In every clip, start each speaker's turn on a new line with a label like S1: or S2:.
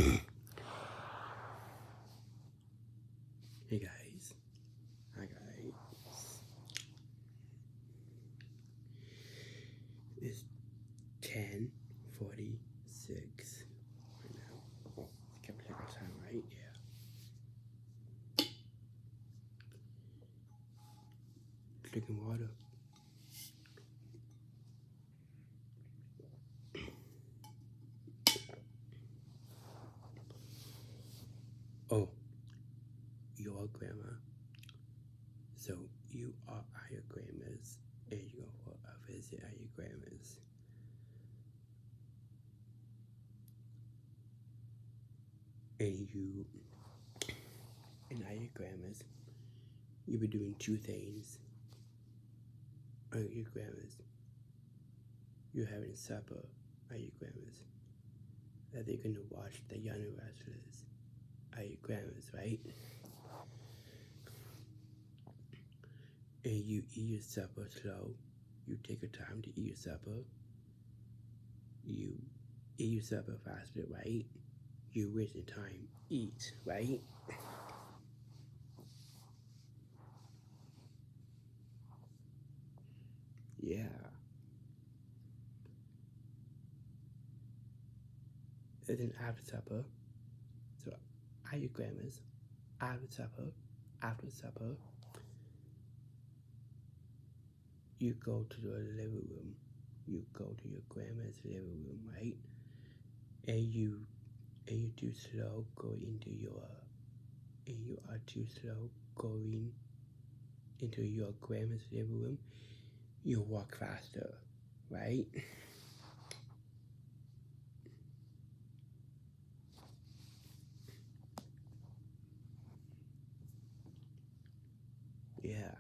S1: Hey guys. Hi guys. It's 10:46 right now. It's Capricorn time, right? Yeah. Drinking water. Oh, your grandma. So you are at your grandma's and you go for a visit at your grandma's. And at your grandma's, you be doing two things. At your grandma's, you're having supper at your grandma's. That they're gonna watch the young wrestlers at your grandma's, right? And you eat your supper slow. You take your time to eat your supper. You eat your supper faster, right? You waste your time. Eat, right? Yeah. And then after supper, so at your grandma's, after supper, you go to the living room. You go to your grandma's living room, right? And you too slow go into your, and you are too slow going into your grandma's living room. You walk faster, right? Yeah.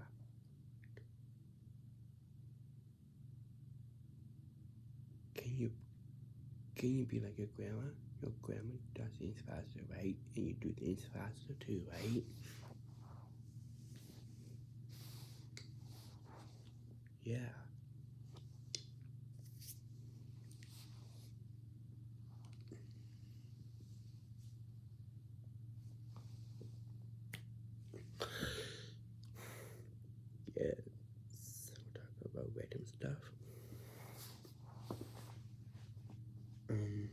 S1: Can you be like your grandma? Your grandma does things faster, right? And you do things faster too, right? Yeah. Yes. We'll talk about random stuff. Um.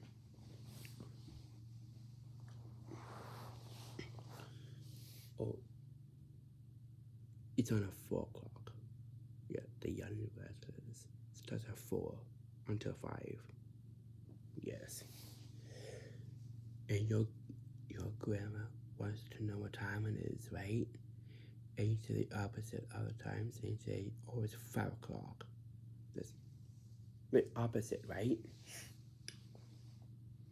S1: Oh, it's on at 4 o'clock. Yeah, the young investors starts at 4 until 5. Yes. And your grandma wants to know what time it is, right? And you say the opposite other times, and you say, oh, it's 5 o'clock. That's the opposite, right?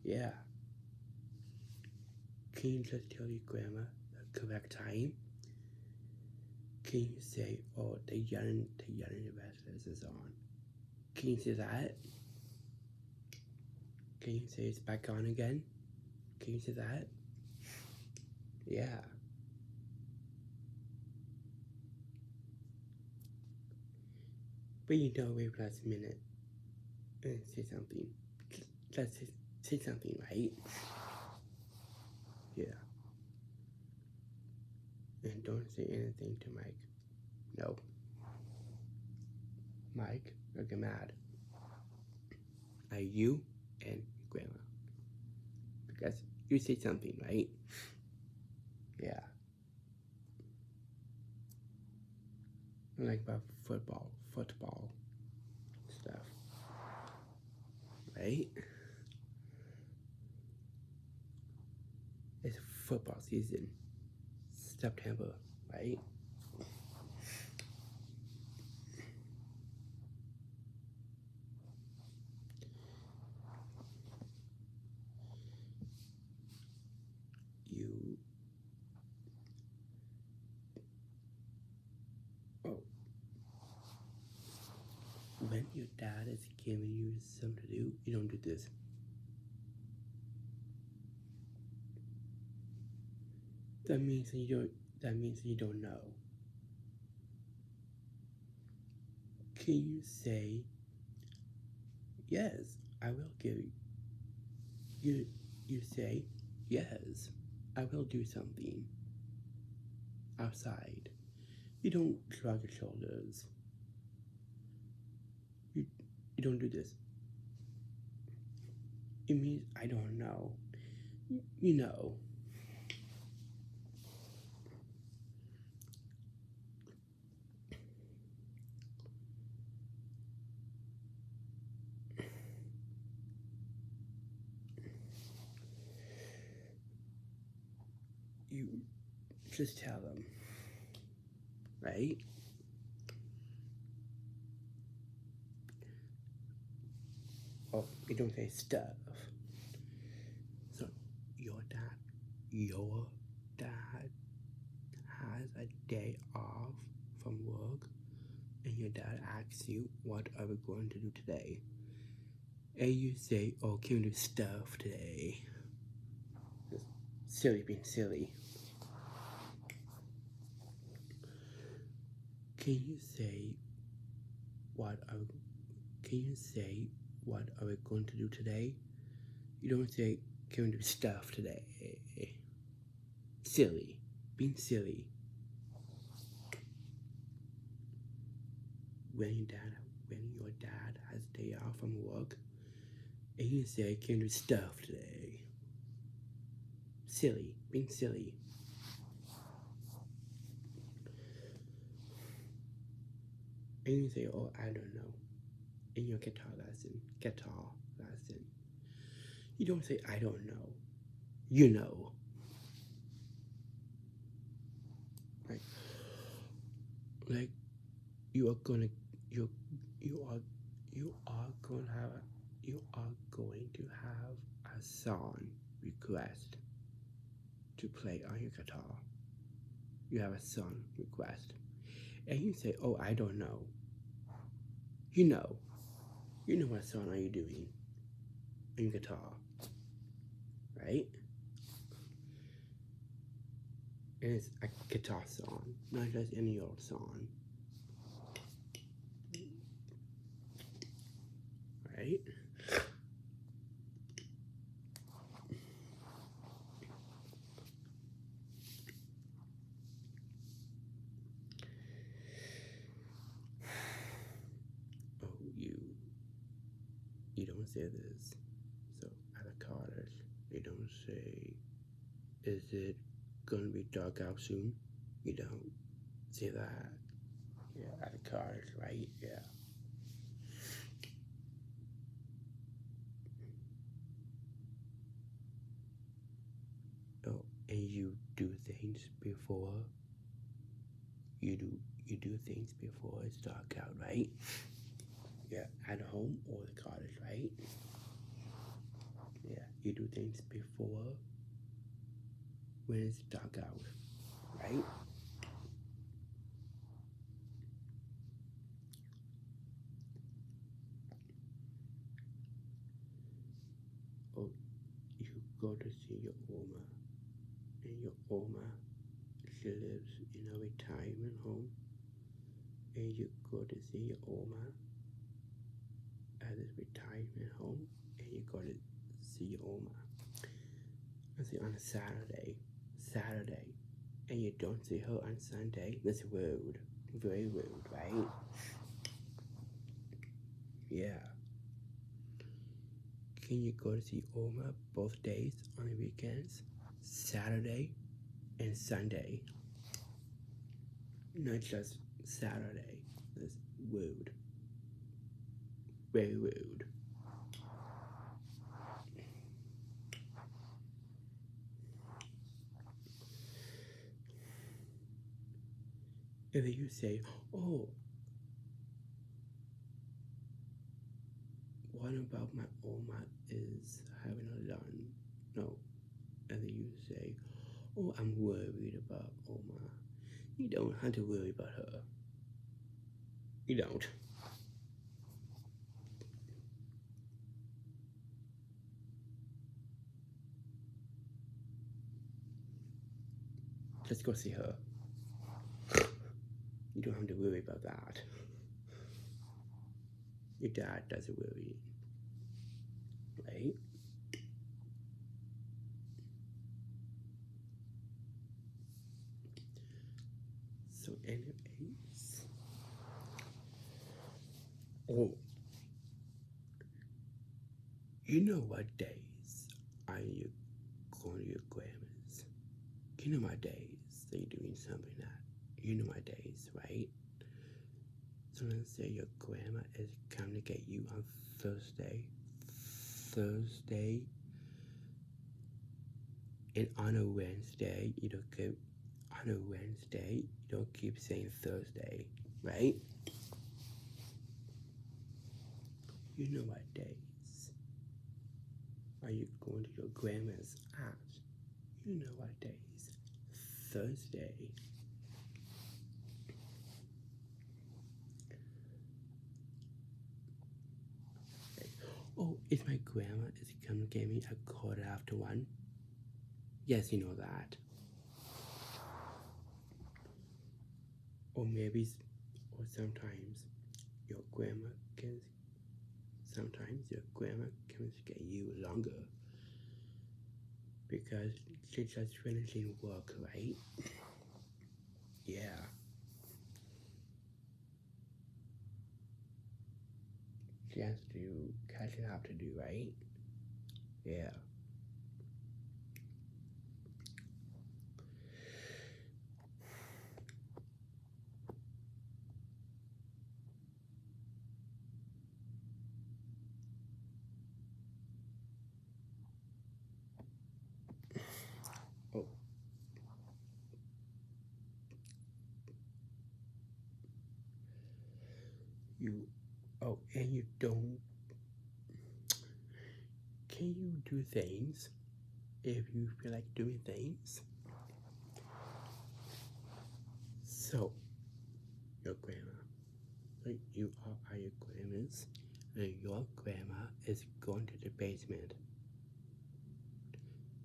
S1: Yeah. Can you just tell your grandma the correct time? Can you say, oh, the young investors is on? Can you say that? Can you say it's back on again? Can you say that? Yeah. But you don't wait last minute and say something. Let's say something, right? Yeah. And don't say anything to Mike. No. Mike, you'll get mad at you and grandma. Because you say something, right? Yeah. Like about football stuff. Right? It's football season. September, right? You oh, when your dad is giving you something to do, you don't do this. That means you don't know. Can you say, yes, I will give you? You say, Yes, I will do something outside. You don't shrug your shoulders. You, you don't do this. It means I don't know. You know. You just tell them, right? Oh, you don't say stuff. So your dad has a day off from work, and your dad asks you, "What are we going to do today?" And you say, "Oh, can we do stuff today?" Just silly being silly. Can you say what are can you say what are we going to do today? You don't say, "Can we do stuff today?" Silly. Being silly. When your dad has a day off from work, and you say, "Can we do stuff today?" Silly. Being silly. And you say, "Oh, I don't know." In your guitar lesson. You don't say, "I don't know." You know. Like you are gonna you you are going to have a song request to play on your guitar. You have a song request, and you say, "Oh, I don't know." You know what song are you doing on your guitar, right? And it's a guitar song, not just any old song, right? Oh, you don't say this. So at a college, they don't say, "Is it gonna be dark out soon?" You don't say that. Yeah, at a college, right? Yeah. Oh, and you do things before you do things before it's dark out, right? Yeah, at home or the college, right? Yeah, you do things before when it's dark out, right? Or you go to see your Oma, and your Oma, she lives in a retirement home, and you go to see your Oma at this retirement home, and you go to see your Oma. I say on a Saturday, and you don't see her on Sunday. That's rude, very rude, right? Yeah. Can you go to see Oma both days on the weekends? Saturday and Sunday. Not just Saturday. That's rude. Very rude. And then you say, "Oh, what about my Oma is having a run?" No. And then you say, "Oh, I'm worried about Oma." You don't have to worry about her. You don't. Just go see her. You don't have to worry about that. Your dad doesn't worry, right? So anyways, oh, you know what days are you going to your grandma's? You know my days that you're doing something that you know my days, right? So let's say your grandma is coming to get you on Thursday, and on a Wednesday, you don't keep on a Wednesday, you don't keep saying Thursday, right? You know what days are you going to your grandma's house? You know what days? Thursday. Okay. Oh, if my grandma is coming to get me a 1:15? Yes, you know that. Or maybe, or sometimes your grandma can, sometimes your grandma comes to get you longer because she's just finishing work, right? Yeah. She has to catch it up to do, right? Yeah. Oh, you, oh, and you don't, can you do things if you feel like doing things? So, your grandma, like you are your grandma's, and your grandma is going to the basement,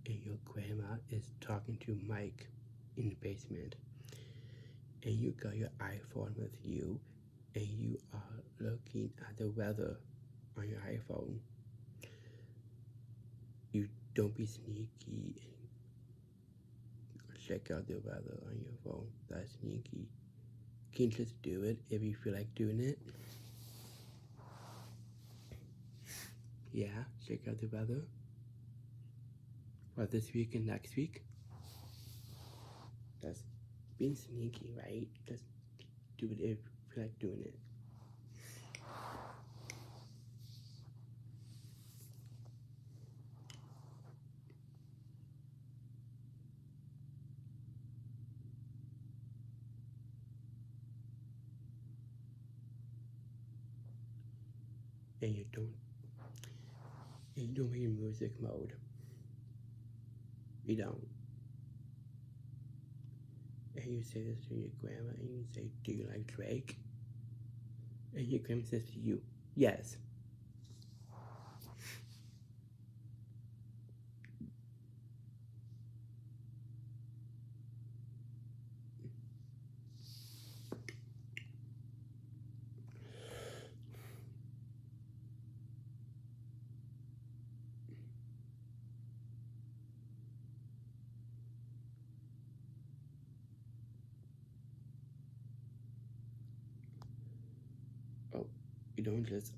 S1: and your grandma is talking to Mike in the basement, and you got your iPhone with you, and you are looking at the weather on your iPhone. You don't be sneaky and check out the weather on your phone. That's sneaky. You can just do it if you feel like doing it. Yeah, check out the weather for this week and next week. That's being sneaky, right? Just do it if you feel like doing it. And you don't make music mode. You don't. And you say this to your grandma and you say, do you like Drake? And your grandma says to you, yes. Oh, you don't just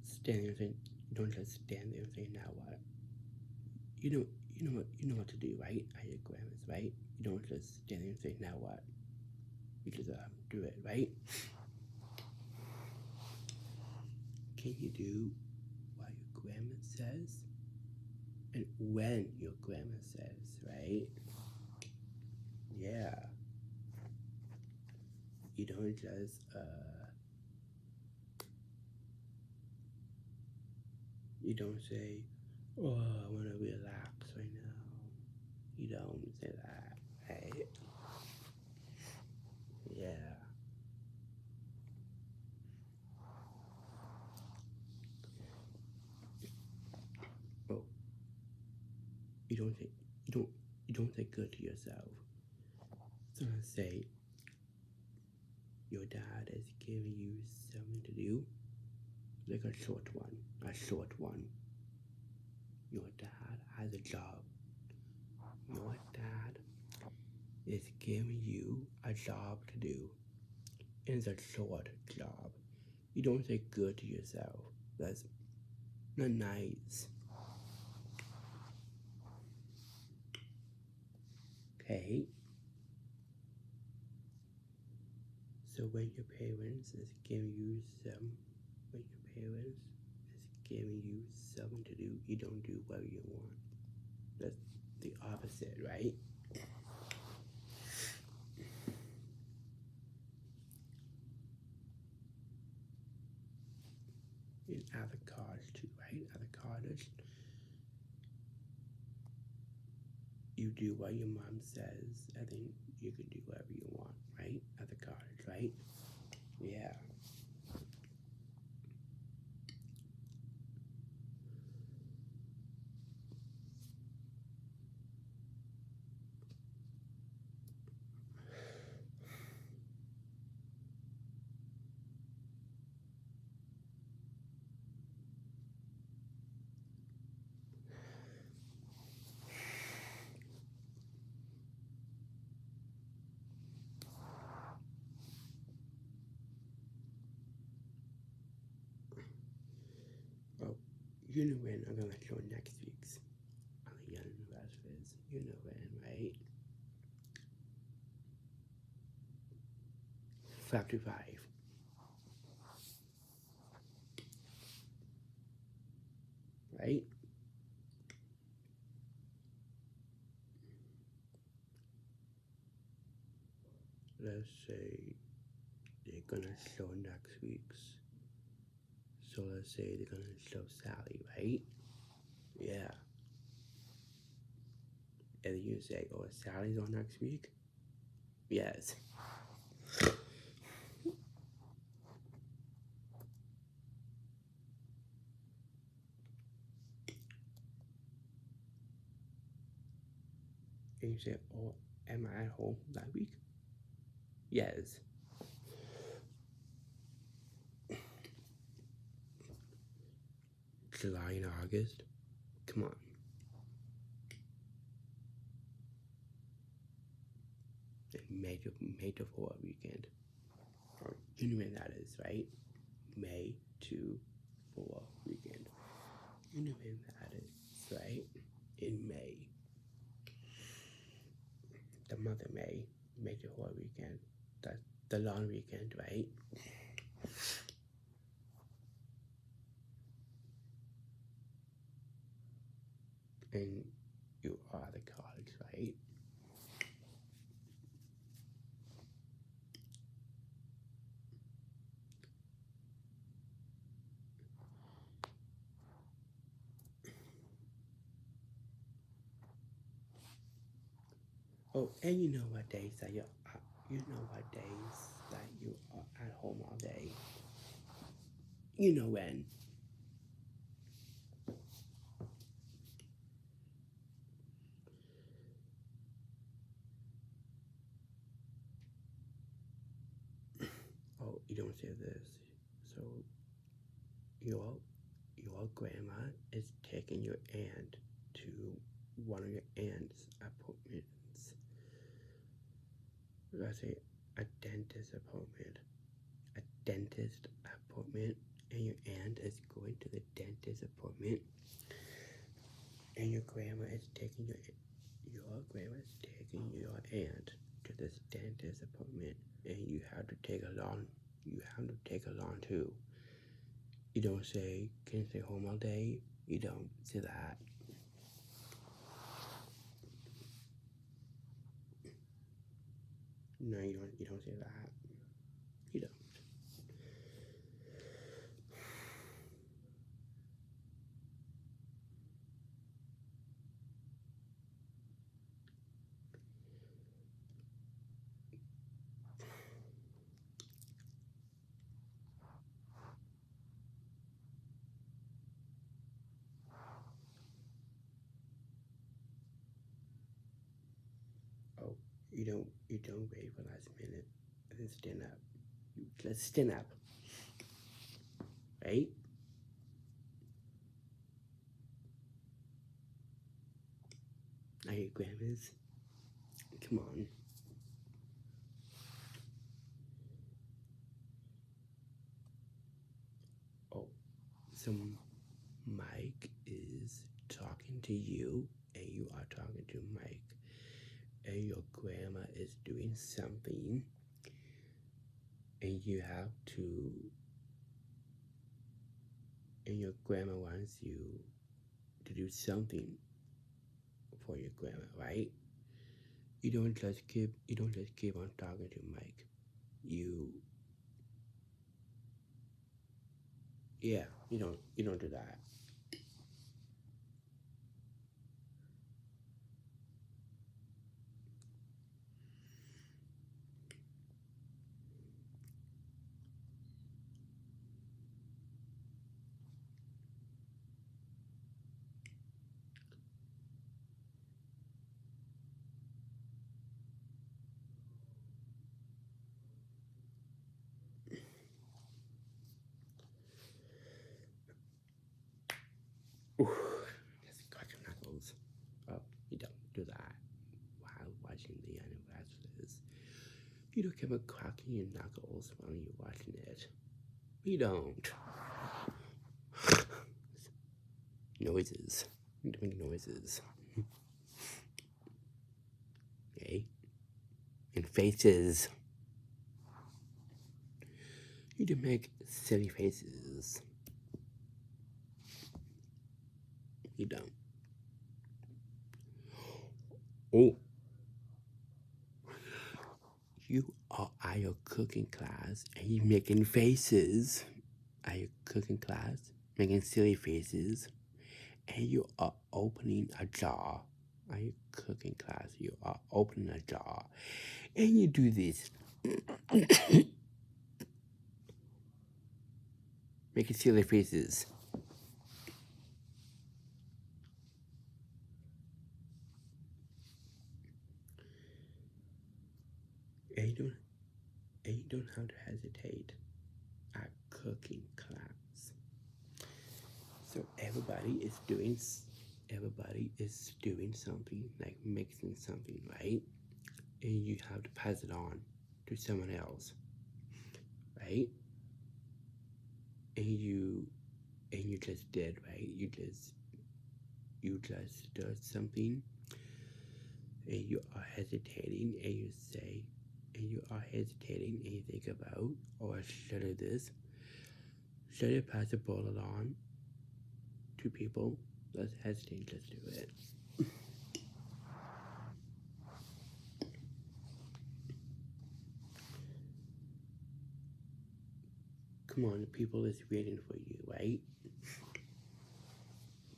S1: stand there and say, you don't just stand there and say, now what? You know what to do, right? At your grandma's, right? You don't just stand there and say, now what? You just do it, right? Can you do what your grandma says? And when your grandma says, right? Yeah. You don't just you don't say, oh, I want to relax right now. You don't say that, right? Yeah. Oh, you don't say you don't say good to yourself. So let's say your dad is giving you something to do, like a short one. A short one. Your dad has a job. Your dad is giving you a job to do. And it's a short job. You don't say good to yourself. That's not nice. Okay? So when your parents is giving you something to do, you don't do what you want. That's the opposite, right? In avocados too, right? Avocados, you do what your mom says, and then you can do whatever you want, right? Avocados, right? Yeah. Well, you know when I'm gonna show next week's on the Young Investors. You know when, right? 5 to 5. Right? Let's say they're gonna show next week's. So let's say they're gonna show Sally, right? Yeah. And you say, oh, Sally's on next week? Yes. And you say, oh, am I at home that week? Yes. July and August? Come on. And May to 4 weekend. Or you know when that is, right? May to 4 weekend. You know when that is, right? In May. The month of May to 4 weekend. That's the long weekend, right? And you are the college, right? Oh, and you know what days that you are at home all day. You know when. Oh, you don't say this. So your grandma is taking your aunt to one of your aunt's appointments. Let's say a dentist appointment. A dentist appointment, and your aunt is going to the dentist appointment, and your grandma is taking your aunt to this dentist appointment, and you have to take along too. You don't say, can you stay home all day? You don't say that. No, you don't say that. You don't. Oh, you don't wait for last minute and then stand up. Let's stand up. Right? Are you grandmas? Come on. So Mike is talking to you, and you are talking to Mike, and your grandma is doing something, and you have to, and your grandma wants you to do something for your grandma, right? You don't just keep on talking to Mike. You don't do that. Ooh, just crack your knuckles. Oh, you don't do that while watching the anniversaries. You don't keep on cracking your knuckles while you're watching it. You don't. Noises. You don't make noises. Okay? And faces. You don't make silly faces. You don't. Oh. You are at your cooking class and you're making faces at your cooking class, making silly faces, and you are opening a jar at your cooking class. You are opening a jar, and you do this, making silly faces. And you don't have to hesitate at cooking class. So everybody is doing something, like mixing something, right? And you have to pass it on to someone else, right? And you just did, right? You just did something, and you are hesitating, and you say, and you are hesitating, and you think about, oh, should I this? Should I pass the ball along to people? Let's hesitate, let's do it. Come on, the people is waiting for you, right?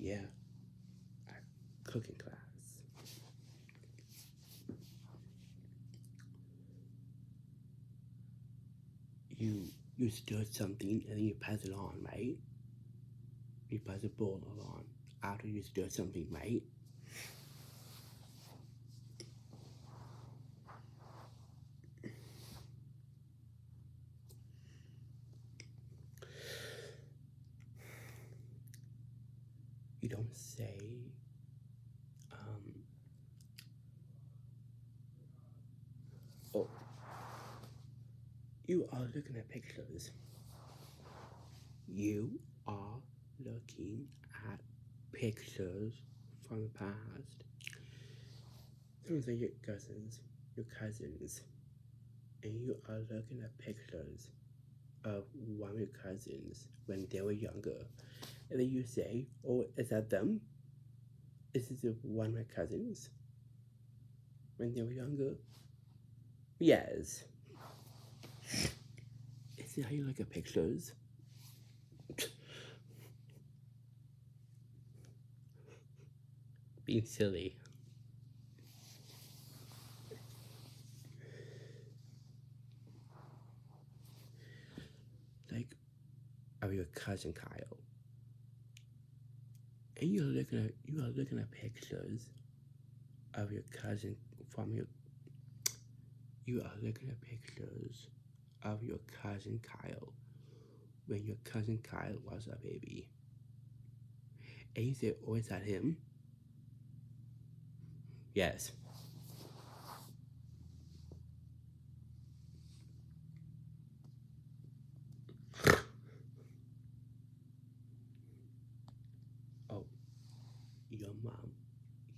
S1: Yeah, our cooking class. You stir something and then you pass it on, right? You pass the ball along after you stir something, right? You don't say, oh, you are looking at pictures. You are looking at pictures from the past. Those are your cousins, and you are looking at pictures of one of your cousins when they were younger. And then you say, oh, is that them? Is this one of my cousins when they were younger? Yes. Is it how you look at pictures? Being silly. Like, of your cousin Kyle. And you are looking at pictures of your cousin you are looking at pictures of your cousin Kyle when your cousin Kyle was a baby. And you say, oh, is that him? Yes.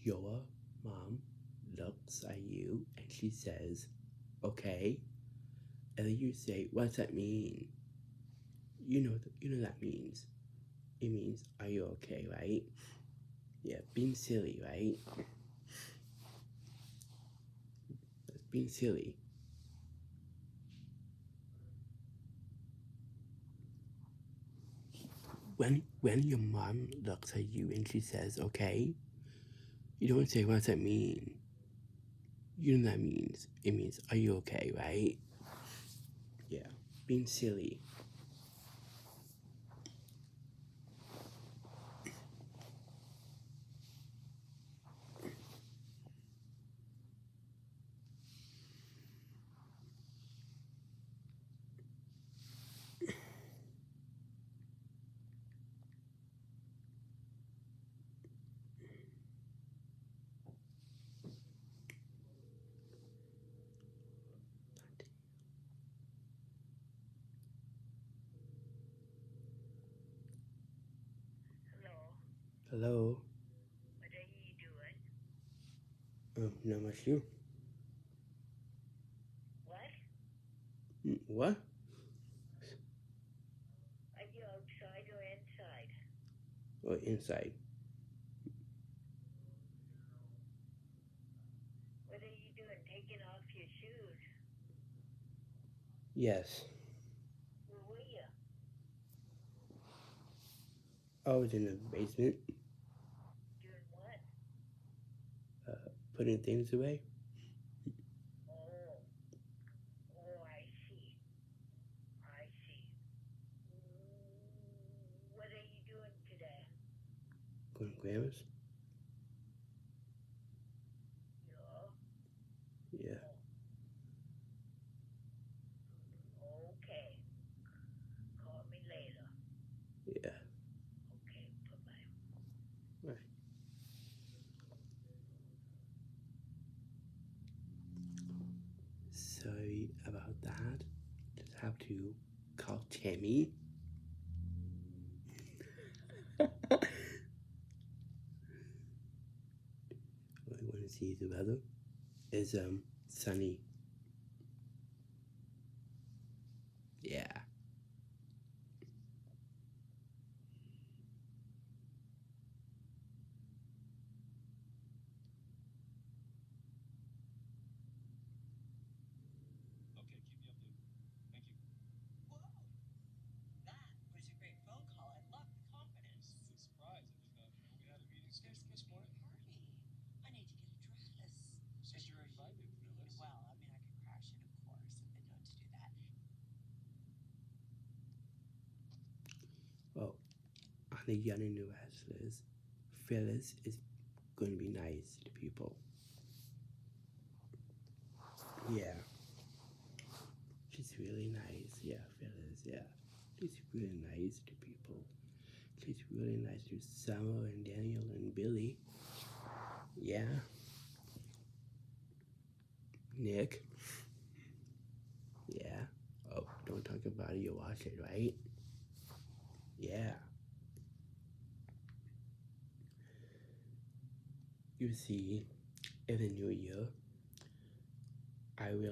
S1: your mom looks at you and she says, okay, and then you say, what's that mean? You know that means. It means, are you okay, right? Yeah, being silly, right? That's being silly. When your mom looks at you and she says, okay, you don't say, what's that mean? You know what that means. It means, are you okay, right? Yeah, being silly. Hello?
S2: What are you doing?
S1: Not much you.
S2: What?
S1: What?
S2: Are you outside or inside?
S1: Or inside?
S2: What are you doing? Taking off your shoes?
S1: Yes.
S2: Where were you?
S1: I was in the basement,
S2: Doing what?
S1: putting things away.
S2: Oh. Oh, I see. I see. What are you doing today?
S1: Going to Grandma's?
S2: Yeah.
S1: Yeah.
S2: Okay. Call me later.
S1: Yeah.
S2: Okay, bye-bye.
S1: Right. Sorry about that. Just have to call Tammy. I want to see the weather. It's sunny. Yeah.
S3: Okay, keep me updated. Thank you.
S4: Whoa! That was a great phone call. I love the confidence.
S3: It's a surprise. We had a meeting scheduled
S4: There's
S3: this
S4: gonna be
S3: morning.
S4: a party. I need to get a dress.
S3: Said you're invited, Phyllis.
S4: Well, I mean, I could crash it, of course, if they don't to do that.
S1: Well, on the Young and New Wrestlers, Phyllis is going to be nice to people. Yeah. She's really nice. Yeah, Phyllis. Yeah. She's really nice to people. She's really nice to Summer and Daniel and Billy. Yeah. Nick. Yeah. Oh, don't talk about it. You watch it, right? Yeah. You see, in the new year, I'm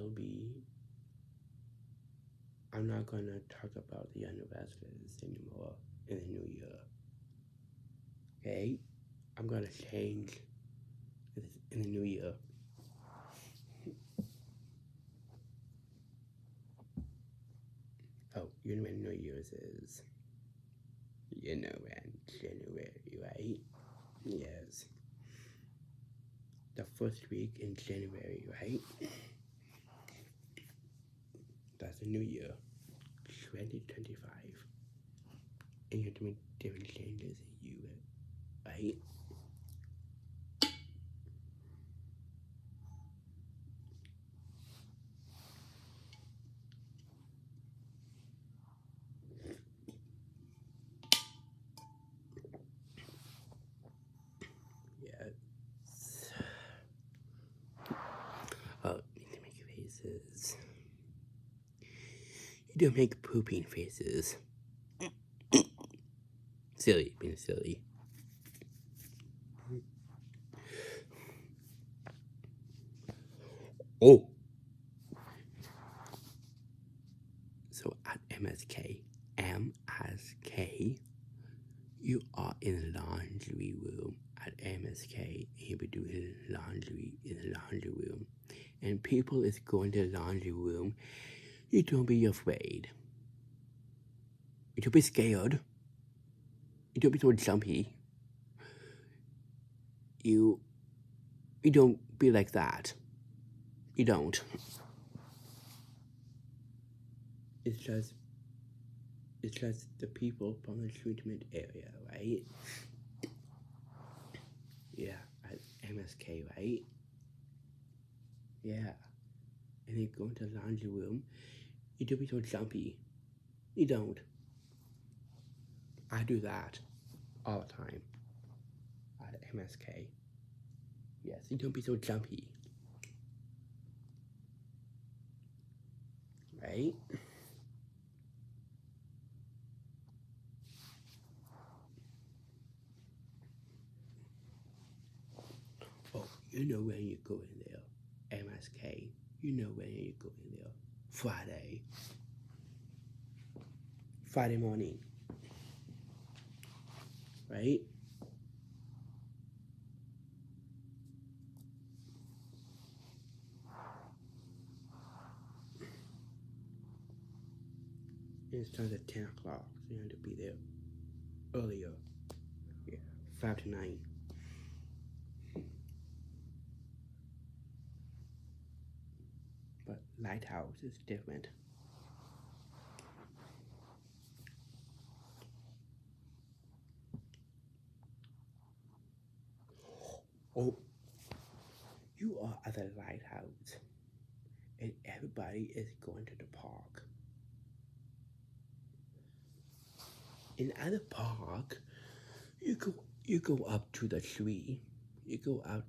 S1: not going to talk about the anniversaries anymore in the new year. Okay? I'm going to change in the new year. Oh, you know when New Year's is? You know when? January, right? Yes. The first week in January, right? That's the new year. 2025. And you have to make different changes in you, right? Yes. Oh, you need to make faces. You don't make pooping faces. Silly, being silly. Oh. So at MSK, you are in the laundry room at MSK. You be doing laundry in the laundry room. And people is going to the laundry room. You don't be afraid. You don't be scared. You don't be so jumpy. You don't be like that. You don't. It's just the people from the treatment area, right? Yeah, at MSK, right? Yeah. And they go into the laundry room. You don't be so jumpy. You don't. I do that all the time at MSK. Yes, you don't be so jumpy. Right? Oh, you know when you go in there. MSK. You know when you go in there. Friday morning. Right? And it starts at 10 o'clock, so you have to be there earlier. Yeah, 5 to 9. But Lighthouse is different. Oh, you are at the Lighthouse, and everybody is going to the park. And at the park, you go up to the tree. You go out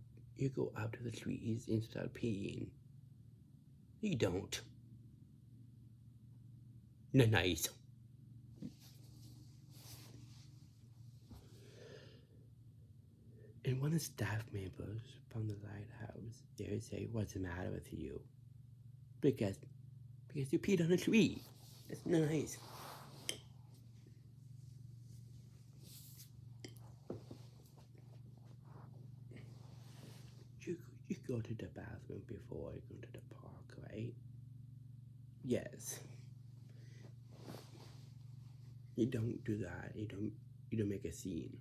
S1: to the trees and start peeing. You don't. No, nice. And one of the staff members from the Lighthouse, they say, "What's the matter with you?" Because you peed on a tree. It's nice. You go to the bathroom before you go to the park, right? Yes. You don't do that. You don't make a scene.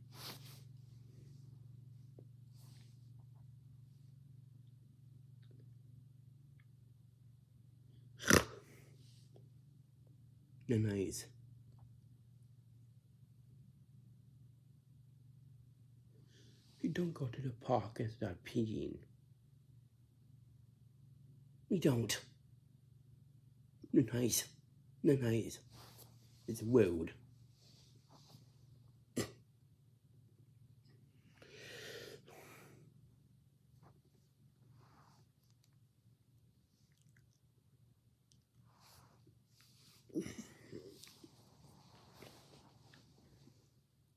S1: No, nice. You don't go to the park and start peeing. You don't. No, nice. No, nice. It's rude.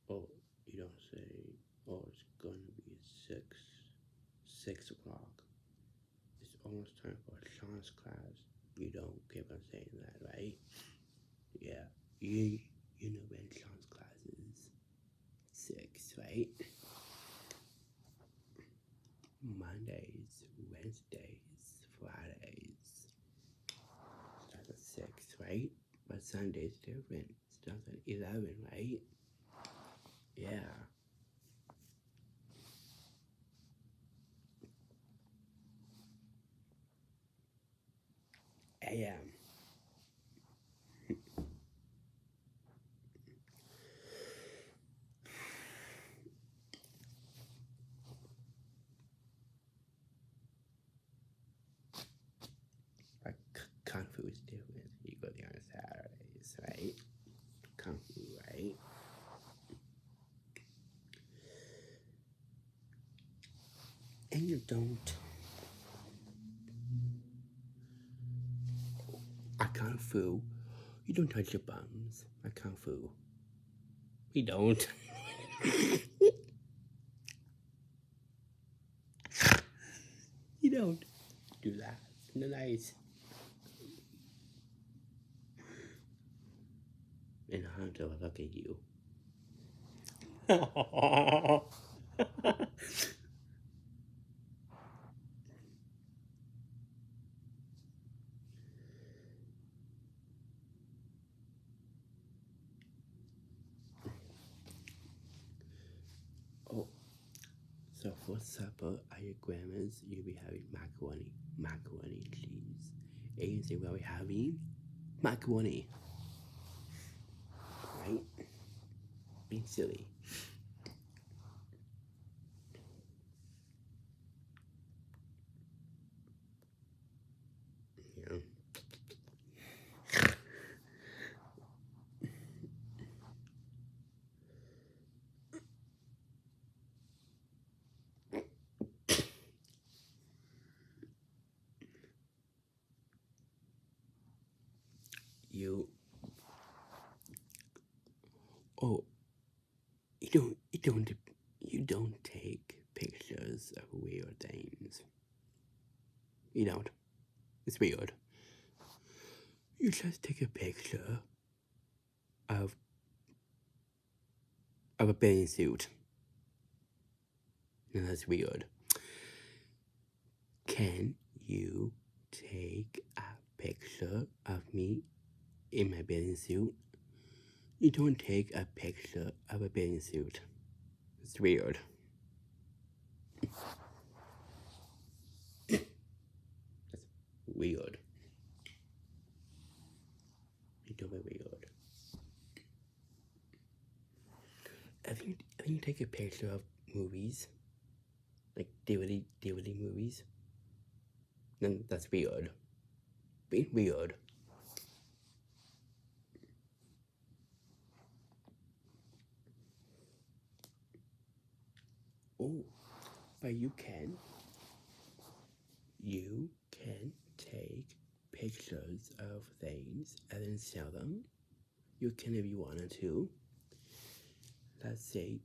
S1: Oh, you don't say, oh, it's going to be 6 o'clock. It's almost time for Sean's class. You don't keep on saying that, right? Yeah, you know when Sean's class is 6, right? Mondays, Wednesdays, Fridays starts at 6, right? But Sunday's different. Starts at 11, right? Yeah. AM. But Kung Fu is different. You go there on Saturdays, right? Kung Fu, right? And you don't. At Kung Fu, you don't touch your bums. At Kung Fu. You don't. You don't do that. Nice. And Hunter, look at you. Oh, so for supper at your grandma's, you'll be having macaroni and cheese. And you say, well, we're having macaroni, right? Being silly. You know? You, oh, you don't take pictures of weird things. You don't. It's weird. You just take a picture of a bathing suit. And that's weird. Can you take a picture of me in my bathing suit? You don't take a picture of a bathing suit. It's weird. That's weird. You do it weird. I think you take a picture of movies, like DVD movies. Then that's weird. Being weird. Oh, but you can take pictures of things and then sell them. You can if you wanted to. Let's say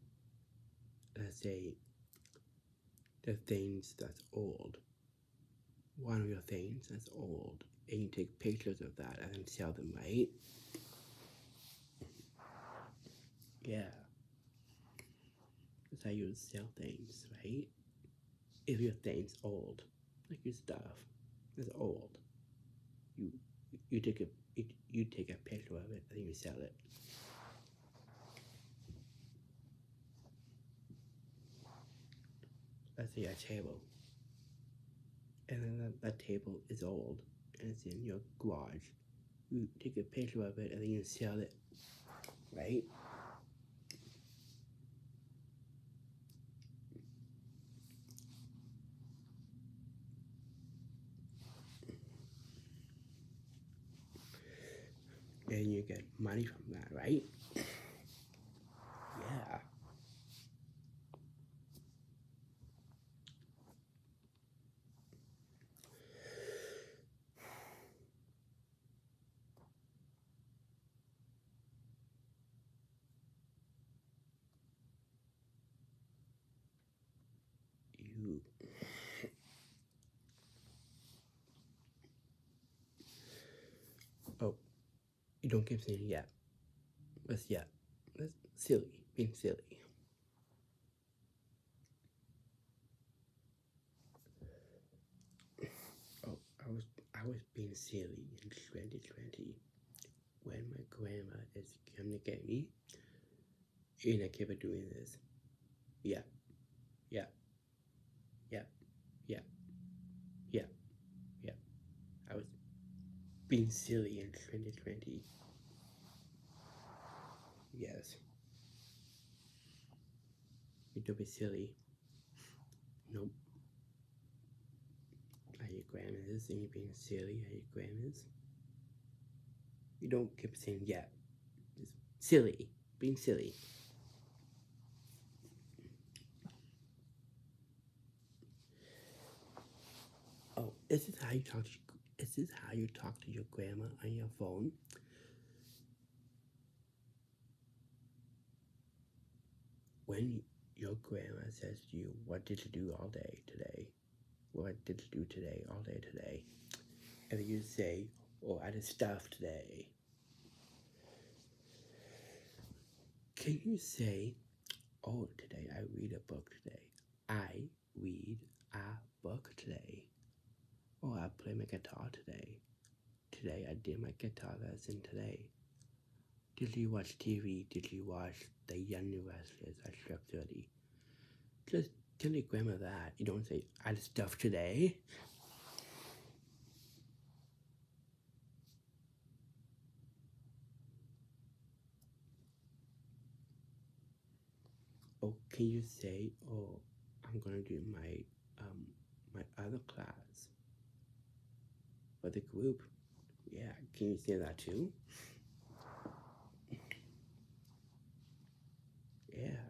S1: the things that's old. One of your things that's old, and you take pictures of that and then sell them, right? Yeah. That's how you sell things, right? If your thing's old, like your stuff is old, you take a picture of it and you sell it. Let's say a table, and then that table is old and it's in your garage. You take a picture of it and then you sell it, right? And you get money from that, right? Yeah. You oh, you don't keep saying yeah. That's silly, being silly. Oh, I was being silly in 2020 when my grandma is coming to get me, and I kept doing this. Yeah, yeah, yeah, yeah, yeah, yeah. I was being silly in 2020. Yes. You don't be silly. Nope. Are your grandmas and you're being silly? Are your grandmas? You don't keep saying yeah. Just silly. Being silly. Oh, is this how you talk to your grandma on your phone? When your grandma says to you, what did you do all day today? What did you do today, all day today? And then you say, oh, I did stuff today. Can you say, oh, today I read a book today. I read a book today. Oh, I play my guitar today. Today I did my guitar lesson today. Did you watch TV? Did you watch The Young Restless at 12:30? Just tell your grandma that. You don't say, I did stuff today. Or can you say, oh, I'm gonna do my other class for the group? Yeah, can you say that too? Yeah.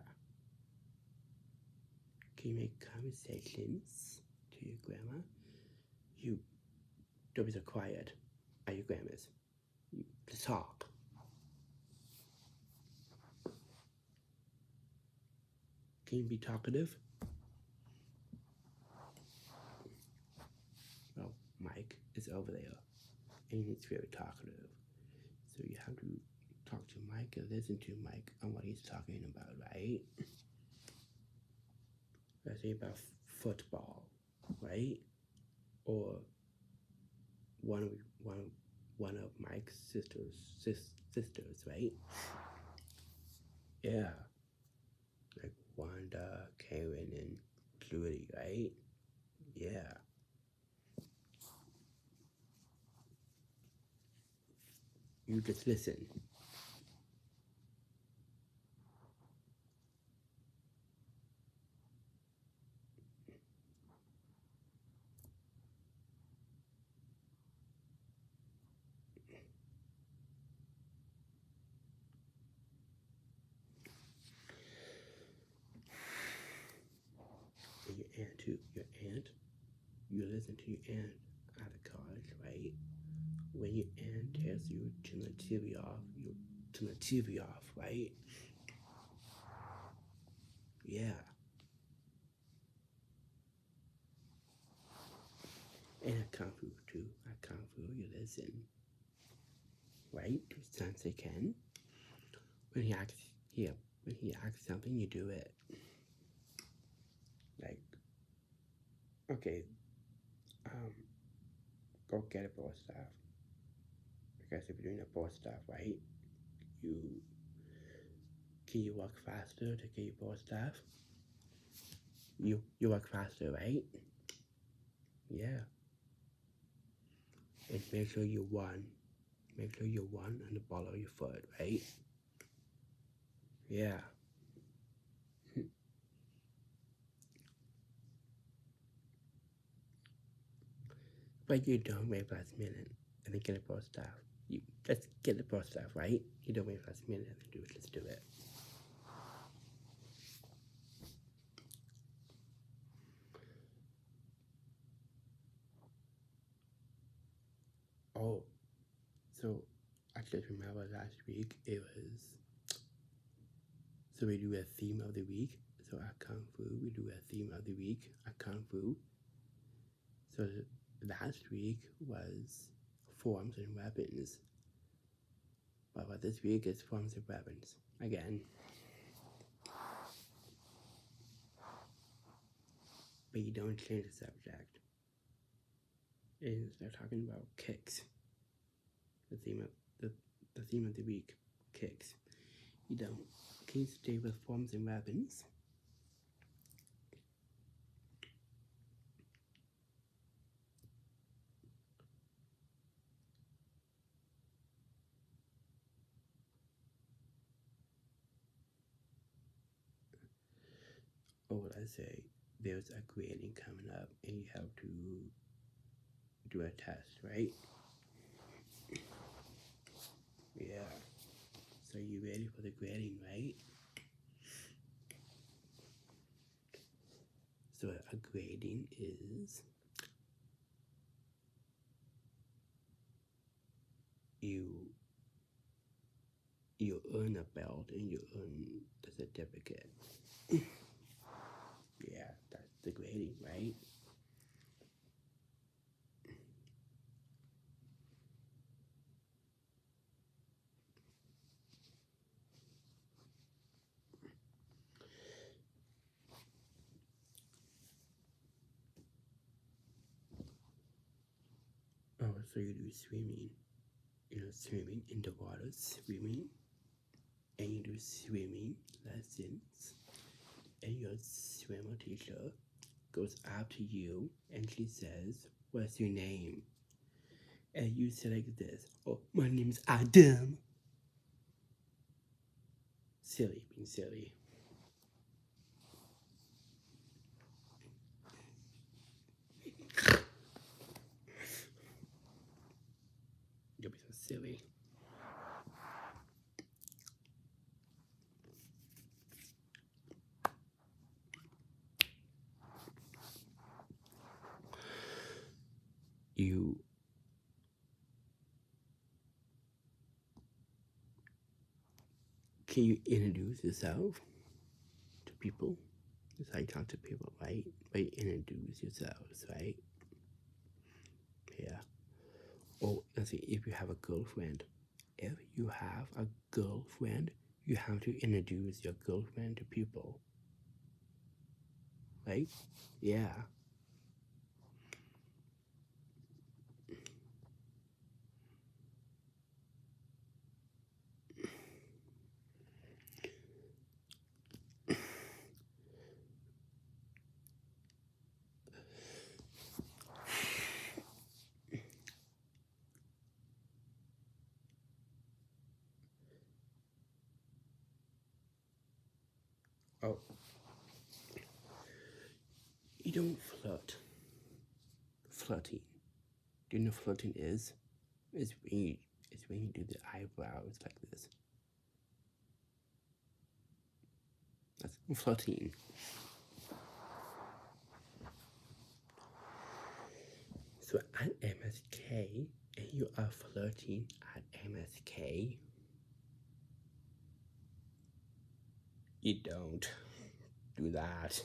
S1: Can you make conversations to your grandma? You don't be so quiet at your grandma's. You just talk. Can you be talkative? Well, Mike is over there, and he's very talkative. So you have to talk to Mike and listen to Mike on what he's talking about, right? Let's say about football, right? Or one of Mike's sisters, right? Yeah, like Wanda, Karen, and Judy, right? Yeah. You just listen. And your aunt too. You listen to your aunt at the college, right? When your aunt tells you to turn the TV off, you turn the TV off, right? Yeah. And at Kung Fu too. At Kung Fu, you listen, right? As times they can. When he asks something, you do it. Like, okay, go get a board staff. Because if you're doing a board staff, right, can you walk faster to get your board staff? You walk faster, right? Yeah. And make sure you one. Make sure you one on the ball of your foot, right? Yeah. But you don't wait last minute and then get a board staff. You just get the board staff, right? You don't wait last minute and then do it. Just do it. Oh, so I just remember last week it was. So we do a theme of the week. So at Kung Fu, we do a theme of the week at Kung Fu. So last week was forms and weapons. But this week is forms and weapons again. But you don't change the subject. And they're talking about kicks. The theme of the week, kicks. You don't. Can you stay with forms and weapons? Or let's say there's a grading coming up and you have to do a test, right? Yeah. So you ready for the grading, right? So a grading is you earn a belt and you earn the certificate. Yeah, that's the grading, right? Also, you do swimming. You know, swimming in the water, swimming, and you do swimming lessons. And your swimmer teacher goes up to you and she says, "What's your name?" And you say like this, "Oh, my name's Adam." Silly, being silly. You'll be so silly. You can you introduce yourself to people? That's how you talk to people, right? Right? Introduce yourselves, right? Yeah. Or let's see, if you have a girlfriend, you have to introduce your girlfriend to people, right? Yeah. Oh, you don't flirt. Flirting. Do you know what flirting is? It's when you do the eyebrows like this. That's flirting. So at MSK, and you are flirting at MSK, you don't do that.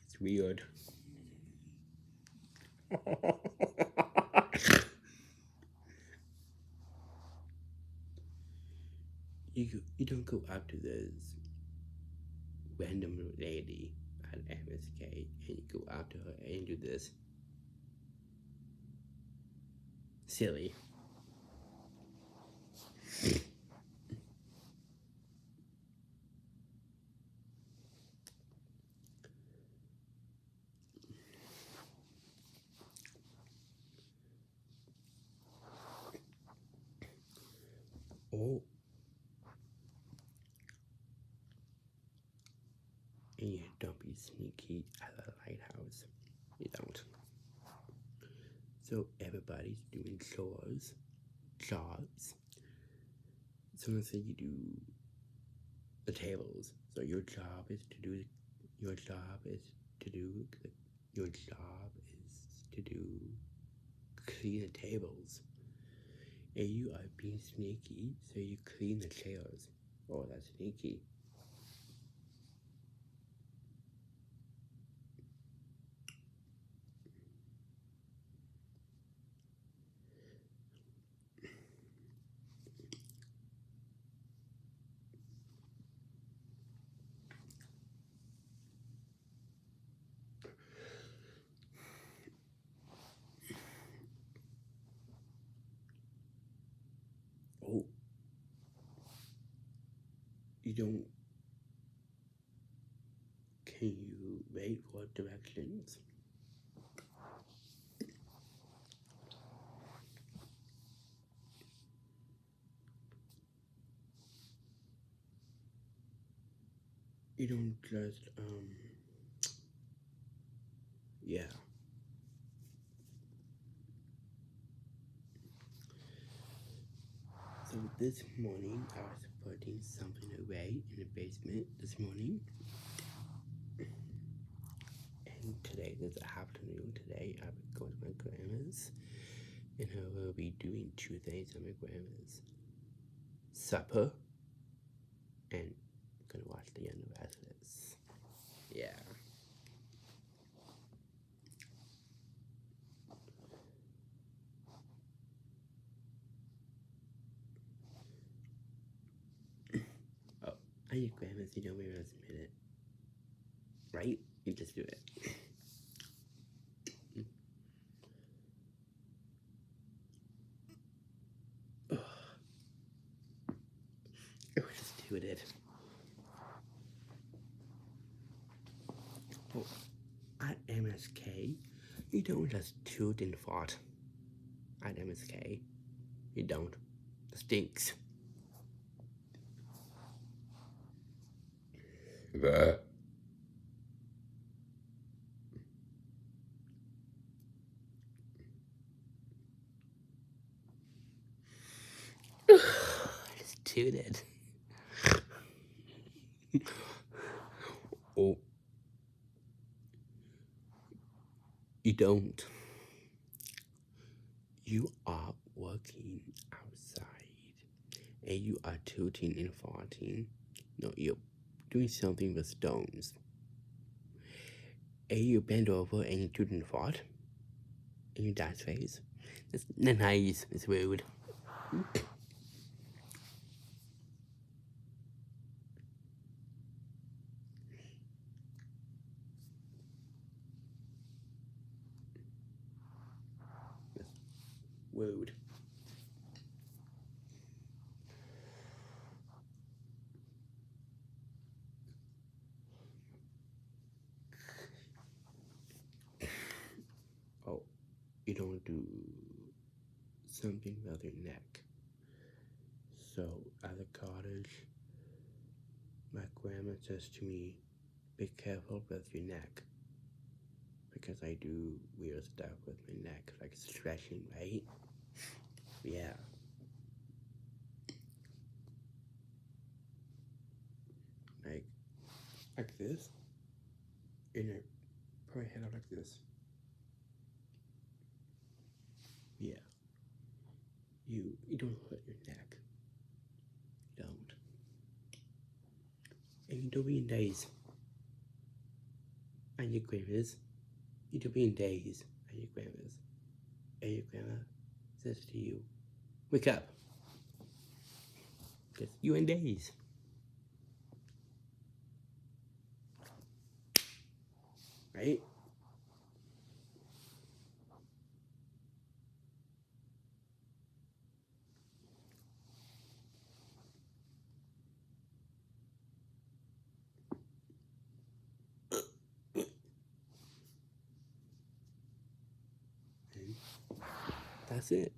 S1: It's weird. You don't go up to this random lady at MSK and you go up to her and you do this. Silly. Oh. And you don't be sneaky at the lighthouse. You don't. So everybody's doing jobs. So let's say you do the tables. So your job is to do clean the tables. And you are being sneaky, so you clean the chairs. Oh, that's sneaky. Oh, you don't. Can you wait for directions? You don't just yeah. So this morning I was putting something away in the basement this morning. And today, this afternoon, I will go to my grandma's and I will be doing 2 things at my grandma's. Supper and I'm gonna watch the end of Atlas. Yeah. Oh, I need grandma's, you don't even submit it. Right? You just do it. Oh, at MSK, you don't just toot and fart. At MSK, you don't. It stinks. Bleh. Just tooted. Oh, you don't. You are working outside and you are tooting and farting. No, you're doing something with stones. And you bend over and you toot and fart. And you dance face. That's not nice. It's rude. Rude. Oh, you don't do something with your neck. So at the cottage, my grandma says to me, be careful with your neck. Because I do weird stuff with my neck, like stretching, right? Yeah. Like this. And I put my head out like this. Yeah. You don't hurt your neck. You don't. And you don't be in days. And your grandma's. You don't be in days. And your grandma's. And your grandma says to you, wake up. Because you in days. Right? And that's it.